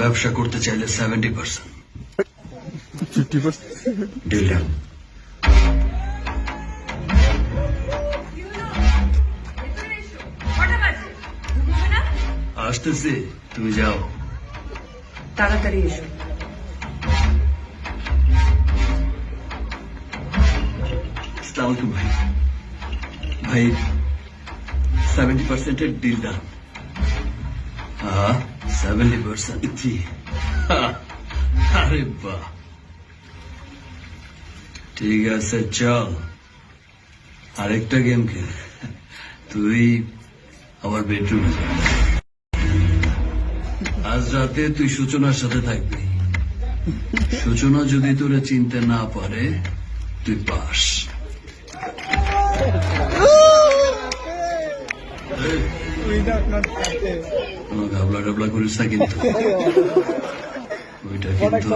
ব্যবসা করতে চাইলে 70%। 50%? Deal done. আসতেছি, তুমি যাও। তাড়াতাড়ি এসো। আসসালামু আলাইকুম ভাই। ভাই 70% ডিল ডান। হ্যাঁ 70%। জি। আরে বাহ, ঠিক আছে চল আরেকটা গেম খেল। তুই আমার বেডরুমে যা। আজ রাতে তুই সূচনার সাথে থাকবি। সূচনা যদি তোরে চিনতে না পারে তুই পাস। কোনো ঘাবলা টাবলা করিস না কিন্তু। ওইটা কিন্তু